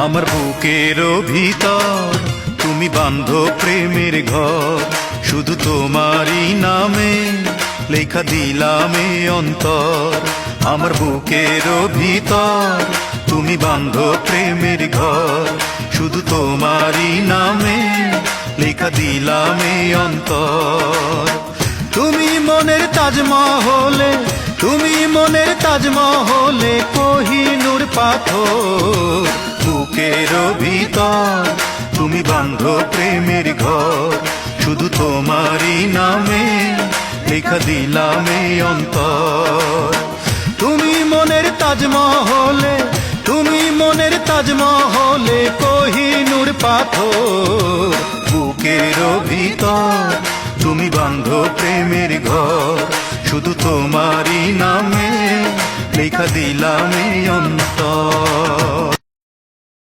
আমার বুকের ভিতর তুমি বাঁধো প্রেমের ঘর, শুধু তোমারই নামে লেখা দিলাম এ অন্তর। আমার বুকের ভিতর তুমি বাঁধো প্রেমের ঘর, শুধু তোমারই নামে লেখা দিলাম এ অন্তর। তুমি মনের তাজমহলে, তুমি মনের তাজমহলে কোহিনূর পাথর। বুকের ভিতর তুমি বাঁধো প্রেমের ঘর, শুধু তোমারই নামে লেখা দিলাম এই অন্তর। তুমি মনের তাজমহলে, তুমি মনের তাজমহলে কোহিনূর পাথর। বুকের ভিতর তুমি বাঁধো প্রেমের ঘর, শুধু তোমারই নামে লেখা দিলাম এই অন্তর।